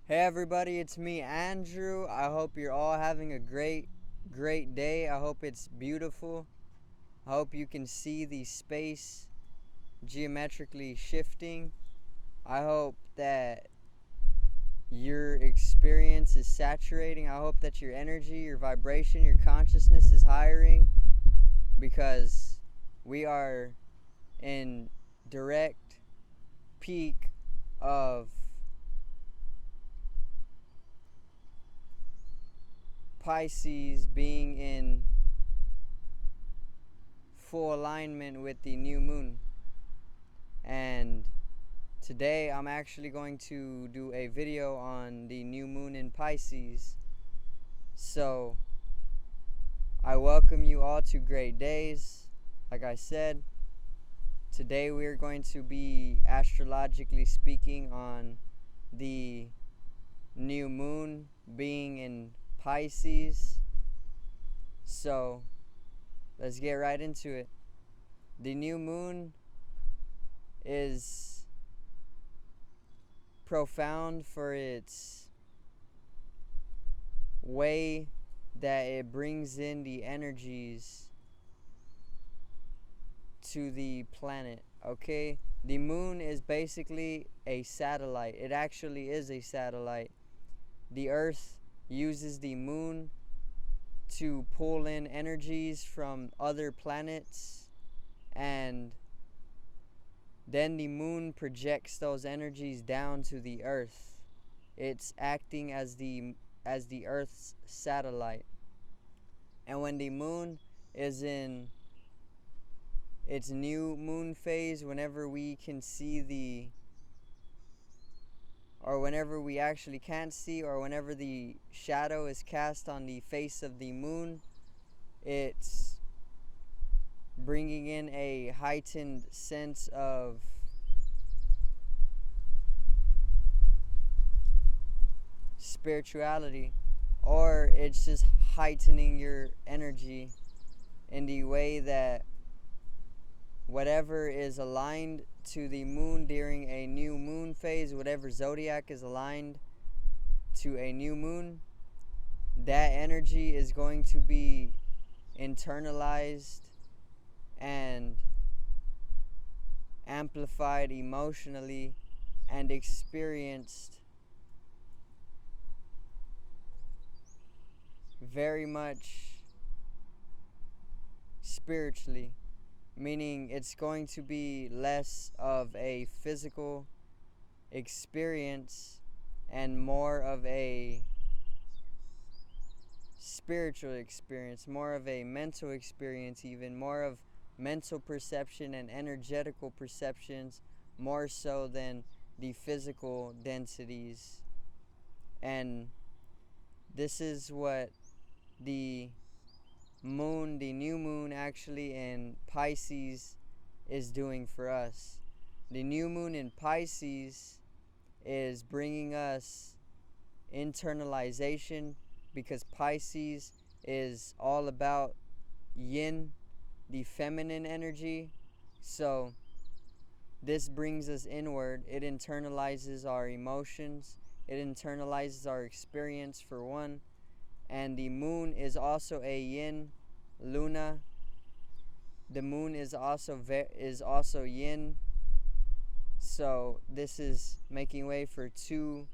Hey everybody, it's me, Andrew. I hope you're all having a great day. I hope it's beautiful. I hope you can see the space geometrically shifting. I hope that your experience is saturating. I hope that your energy, your vibration, your consciousness is hiring, because we are in direct peak of Pisces being in full alignment with the new moon. And today I'm actually going to do a video on the new moon in Pisces. So I welcome you all to Great Days. Like I said, today we're going to be astrologically speaking on the new moon being in Pisces. So let's get right into it. The new moon is profound for its way that it brings in the energies to the planet. Okay, the moon is basically a satellite. It actually is a satellite. The earth uses the moon to pull in energies from other planets, and then the moon projects those energies down to the earth. It's acting as the earth's satellite. And when the moon is in its new moon phase, whenever we can see or whenever we actually can't see, or whenever the shadow is cast on the face of the moon, it's bringing in a heightened sense of spirituality, or it's just heightening your energy in the way that whatever is aligned to the moon during a new moon phase, whatever zodiac is aligned to a new moon, that energy is going to be internalized and amplified emotionally and experienced very much spiritually, meaning it's going to be less of a physical experience and more of a spiritual experience, more of a mental experience, even more of mental perception and energetical perceptions, more so than the physical densities. And this is what the moon, the new moon actually in Pisces, is doing for us. The new moon in Pisces is bringing us internalization, because Pisces is all about yin, the feminine energy. So this brings us inward. It internalizes our emotions, it internalizes our experience, for one. And the moon is also a yin luna. The moon is also yin. So this is making way for two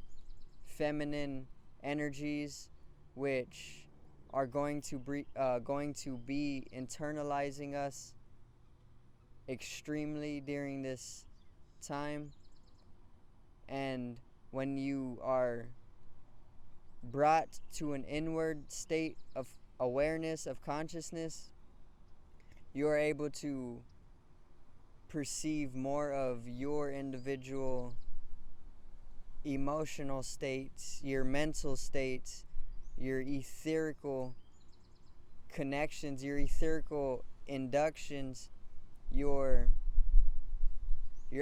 feminine energies, which are going to be internalizing us extremely during this time. And when you are brought to an inward state of awareness, of consciousness, you are able to perceive more of your individual emotional states, your mental states, your etherical connections, your etherical inductions, your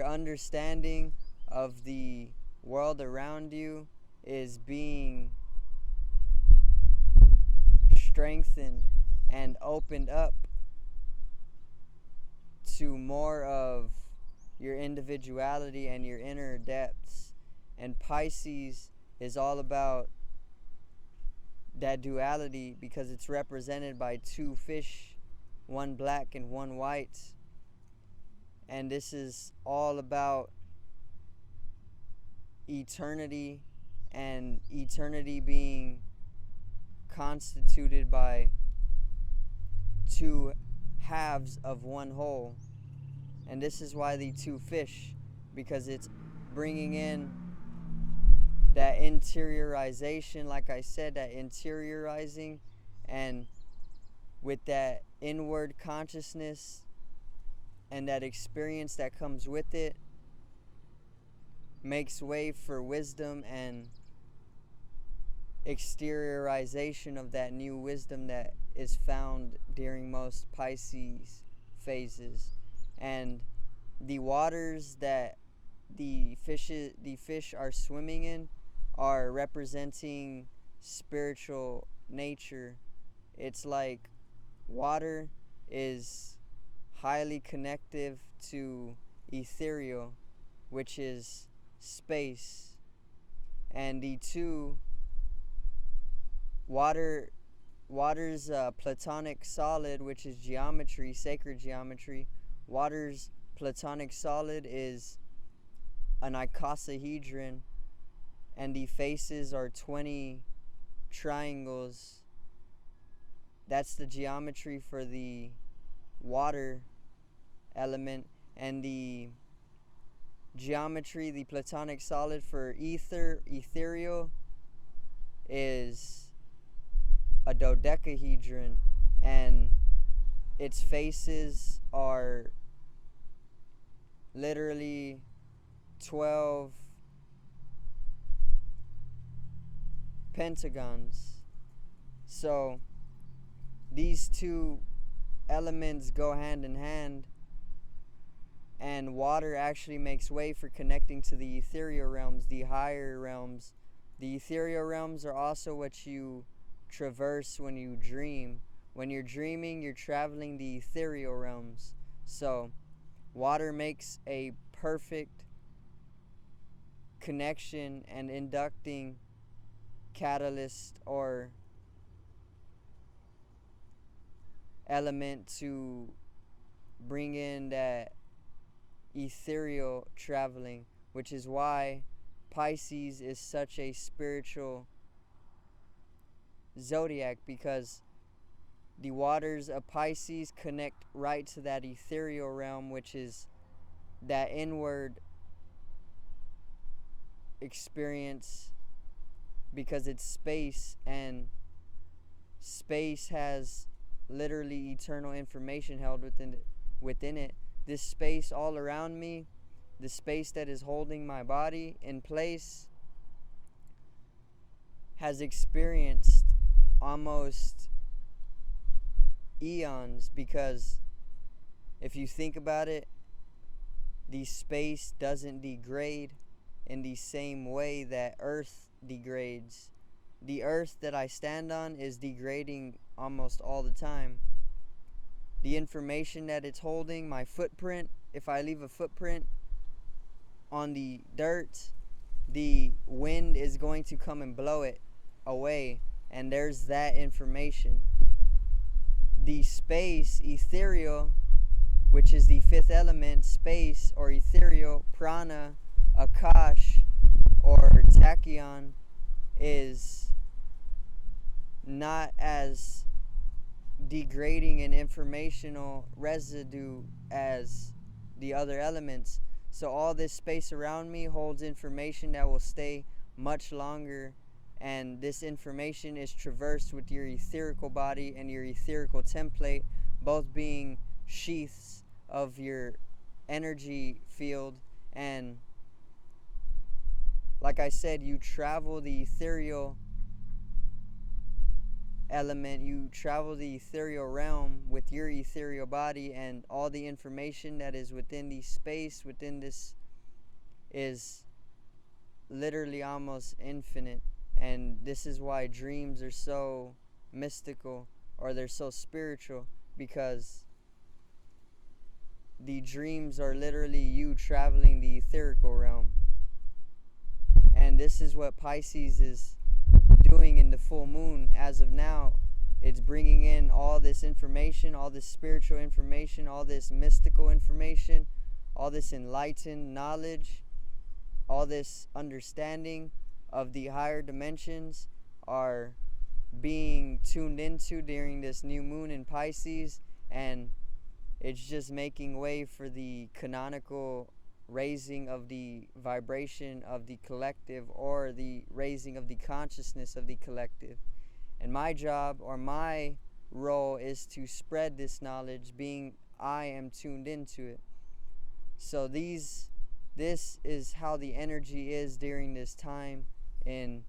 understanding of the world around you is being strengthened and opened up to more of your individuality and your inner depths. And Pisces is all about that duality, because it's represented by two fish, one black and one white. And this is all about eternity, and eternity being constituted by two halves of one whole. And this is why the two fish, because it's bringing in that interiorization, like I said, that interiorizing, and with that inward consciousness and that experience that comes with it, makes way for wisdom and exteriorization of that new wisdom that is found during most Pisces phases. And the waters that the fish are swimming in are representing spiritual nature. It's like water is highly connective to ethereal, which is space. And the two, water's platonic solid, which is geometry, sacred geometry. Water's platonic solid is an icosahedron, and the faces are 20 triangles. That's the geometry for the water element. And the geometry, the platonic solid for ethereal, is a dodecahedron, and its faces are literally 12 pentagons. So these two elements go hand in hand, and water actually makes way for connecting to the ethereal realms, the higher realms. The ethereal realms are also what you traverse when you dream. When you're dreaming, you're traveling the ethereal realms. So water makes a perfect connection and inducting catalyst or element to bring in that ethereal traveling, which is why Pisces is such a spiritual zodiac, because the waters of Pisces connect right to that ethereal realm, which is that inward experience, because it's space, and space has literally eternal information held within it. This space all around me, the space that is holding my body in place, has experienced almost eons, because if you think about it, the space doesn't degrade in the same way that Earth degrades. The Earth that I stand on is degrading almost all the time. The information that it's holding, my footprint, if I leave a footprint on the dirt, the wind is going to come and blow it away, and there's that information. The space, ethereal, which is the fifth element, space or ethereal, prana, akash, or tachyon, is not as degrading an informational residue as the other elements. So all this space around me holds information that will stay much longer, and this information is traversed with your etherical body and your etherical template, both being sheaths of your energy field. And like I said, you travel the ethereal element, you travel the ethereal realm with your ethereal body, and all the information that is within the space within this is literally almost infinite. And this is why dreams are so mystical, or they're so spiritual, because the dreams are literally you traveling the etherical realm. And this is what Pisces is doing in the full moon as of now. It's bringing in all this information, all this spiritual information, all this mystical information, all this enlightened knowledge, all this understanding of the higher dimensions are being tuned into during this new moon in Pisces, and it's just making way for the canonical raising of the vibration of the collective, or the raising of the consciousness of the collective. And my job, or my role, is to spread this knowledge, being I am tuned into it. So this is how the energy is during this time in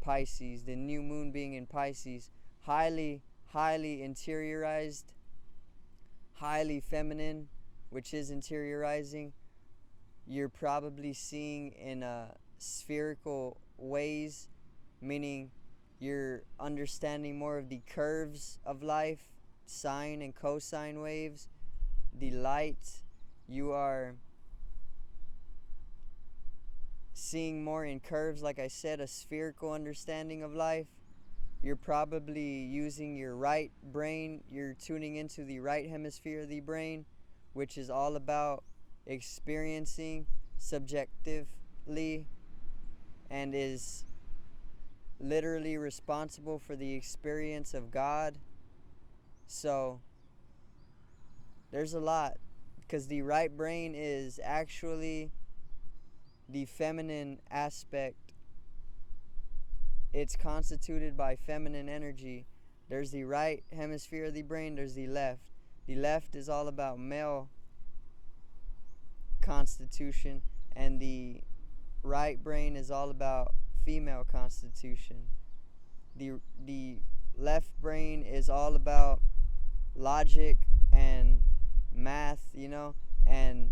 Pisces, the new moon being in Pisces. Highly interiorized, highly feminine, which is interiorizing. You're probably seeing in spherical ways, meaning you're understanding more of the curves of life, sine and cosine waves, the light. You are seeing more in curves, like I said, a spherical understanding of life. You're probably using your right brain. You're tuning into the right hemisphere of the brain, which is all about experiencing subjectively, and is literally responsible for the experience of God. So there's a lot, because the right brain is actually the feminine aspect. It's constituted by feminine energy. There's the right hemisphere of the brain, there's the left. The left is all about male constitution, and the right brain is all about female constitution. The left brain is all about logic and math, and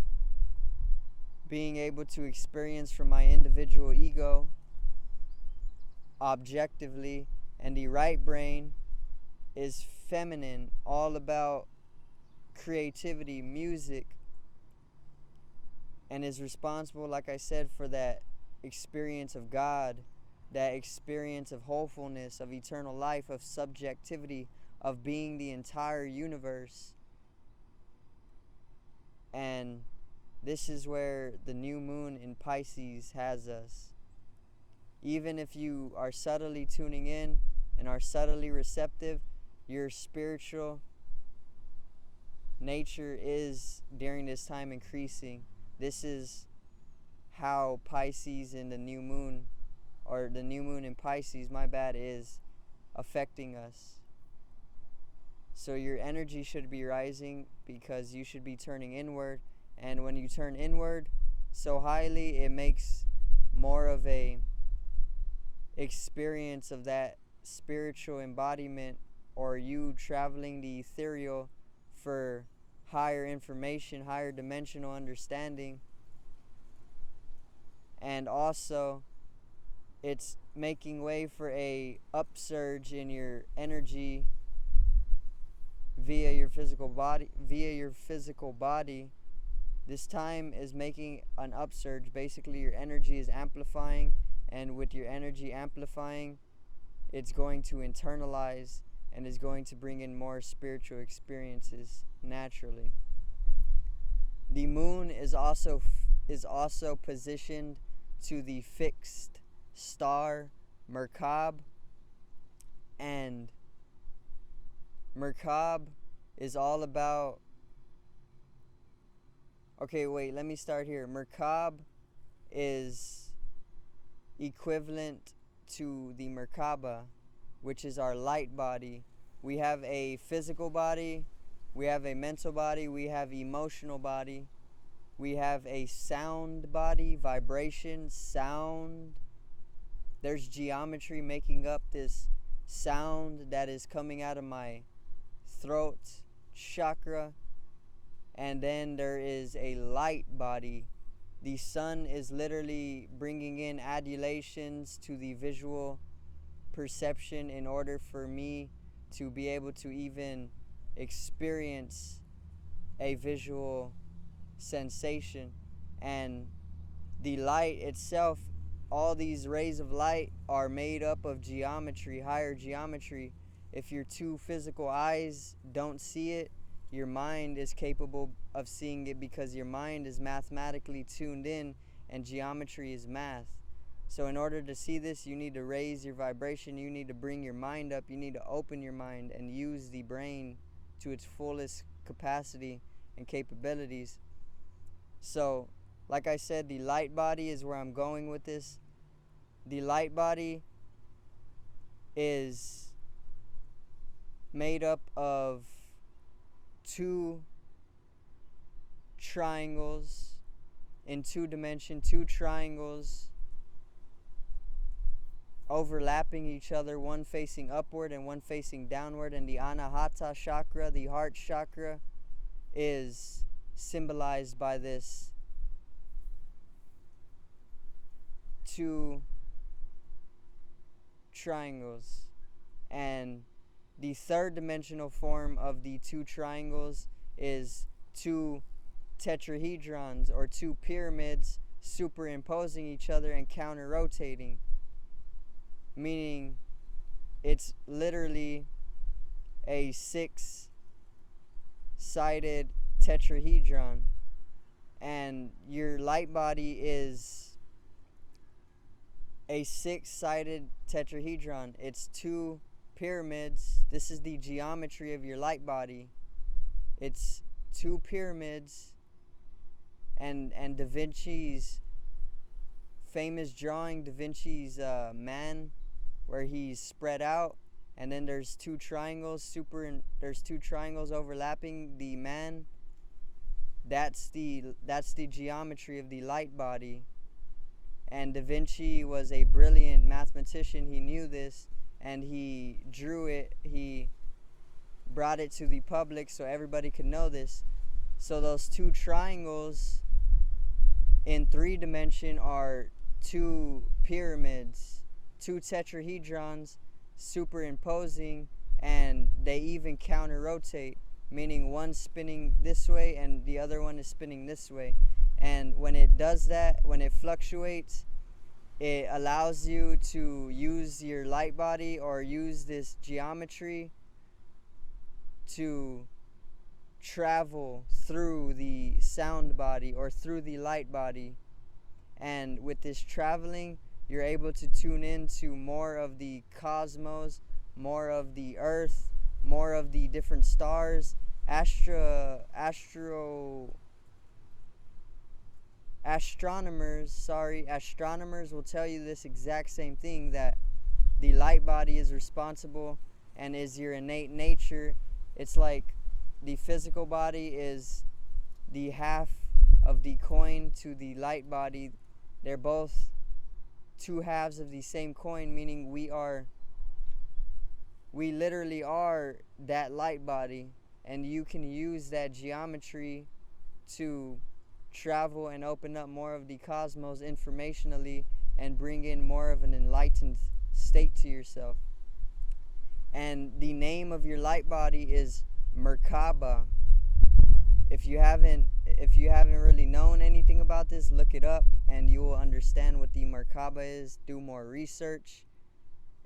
being able to experience from my individual ego objectively. And the right brain is feminine, all about creativity, music, and is responsible, like I said, for that experience of God, that experience of wholefulness, of eternal life, of subjectivity, of being the entire universe. And this is where the new moon in Pisces has us. Even if you are subtly tuning in and are subtly receptive, your spiritual nature is during this time increasing. This is how Pisces in the new moon, or the new moon in Pisces, is affecting us. So your energy should be rising, because you should be turning inward. And when you turn inward so highly, it makes more of a experience of that spiritual embodiment, or you traveling the ethereal for higher information, higher dimensional understanding. And also, it's making way for a upsurge in your energy via your physical body. This time is making an upsurge. Basically, your energy is amplifying, and with your energy amplifying, it's going to internalize and is going to bring in more spiritual experiences naturally. The moon is also positioned to the fixed star Merkab, and Merkab is all about... Okay, wait, let me start here. Merkab is equivalent to the Merkaba, which is our light body. We have a physical body, we have a mental body, we have emotional body, we have a sound body, vibration, sound. There's geometry making up this sound that is coming out of my throat chakra. And then there is a light body. The sun is literally bringing in adulations to the visual perception in order for me to be able to even experience a visual sensation. And the light itself all these rays of light are made up of geometry, higher geometry. If your two physical eyes don't see it, your mind is capable of seeing it, because your mind is mathematically tuned in, and geometry is math. So in order to see this, you need to raise your vibration, you need to bring your mind up, you need to open your mind and use the brain to its fullest capacity and capabilities. So, like I said, the light body is where I'm going with this. The light body is made up of two triangles in 2D, two triangles overlapping each other, one facing upward and one facing downward. And the Anahata chakra, the heart chakra, is symbolized by this two triangles. And the third dimensional form of the two triangles is two tetrahedrons, or two pyramids, superimposing each other and counter-rotating. Meaning it's literally a 6-sided tetrahedron. And your light body is a 6-sided tetrahedron. It's two pyramids. This is the geometry of your light body. It's two pyramids, and Da Vinci's famous drawing, Da Vinci's man, where he's spread out, and then there's two triangles there's two triangles overlapping the man. That's the geometry of the light body. And Da Vinci was a brilliant mathematician. He knew this, and he drew it. He brought it to the public so everybody could know this. So those two triangles in 3D are two pyramids, two tetrahedrons superimposing, and they even counter-rotate, meaning one's spinning this way and the other one is spinning this way. And when it does that, when it fluctuates, it allows you to use your light body, or use this geometry, to travel through the sound body or through the light body. And with this traveling, you're able to tune into more of the cosmos, more of the earth, more of the different stars. Astronomers will tell you this exact same thing, that the light body is responsible and is your innate nature. It's like the physical body is the half of the coin to the light body. They're both two halves of the same coin, meaning we literally are that light body, and you can use that geometry to travel and open up more of the cosmos informationally and bring in more of an enlightened state to yourself. And the name of your light body is Merkaba. If you haven't really known anything about this, look it up and you will understand what the Merkaba is. Do more research.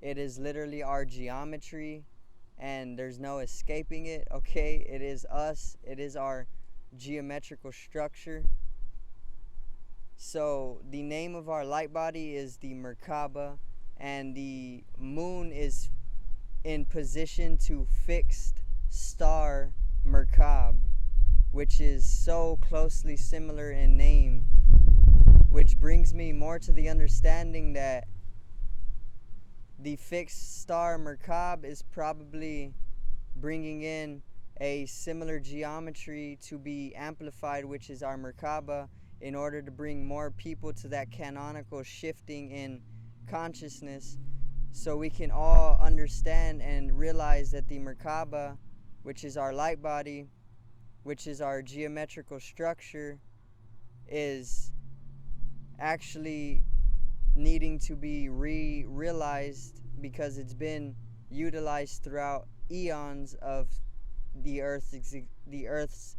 It is literally our geometry, and there's no escaping it, okay? It is us. It is our geometrical structure. So the name of our light body is the Merkaba, and the moon is in position to fixed star Merkab, which is so closely similar in name, which brings me more to the understanding that the fixed star Merkab is probably bringing in a similar geometry to be amplified, which is our Merkaba, in order to bring more people to that canonical shifting in consciousness, so we can all understand and realize that the Merkaba, which is our light body, which is our geometrical structure, is actually needing to be realized, because it's been utilized throughout eons of the Earth's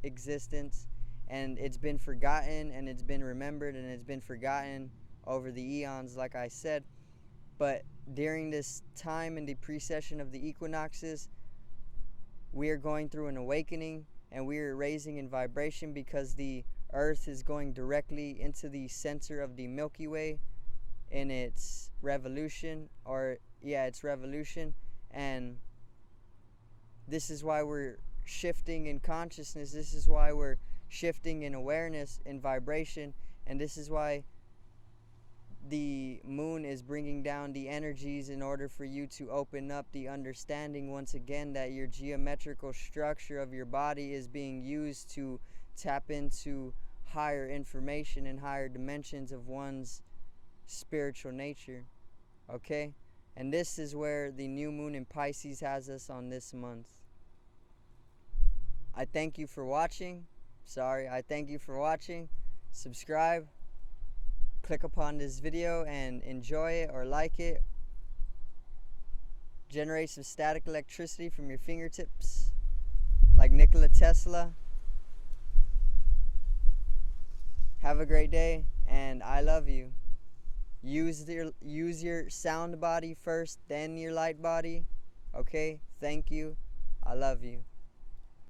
existence, and it's been forgotten, and it's been remembered, and it's been forgotten over the eons, like I said. But during this time in the precession of the equinoxes, we are going through an awakening, and we are raising in vibration because the Earth is going directly into the center of the Milky Way in its revolution, and this is why we're shifting in consciousness. This is why we're shifting in awareness, in vibration, and this is why the moon is bringing down the energies in order for you to open up the understanding once again that your geometrical structure of your body is being used to tap into higher information and higher dimensions of one's spiritual nature. Okay? And this is where the new moon in Pisces has us on this month. I thank you for watching. I thank you for watching. Subscribe. Click upon this video and enjoy it or like it. Generate some static electricity from your fingertips, like Nikola Tesla. Have a great day, and I love you. Use your sound body first, then your light body. Okay? Thank you. I love you.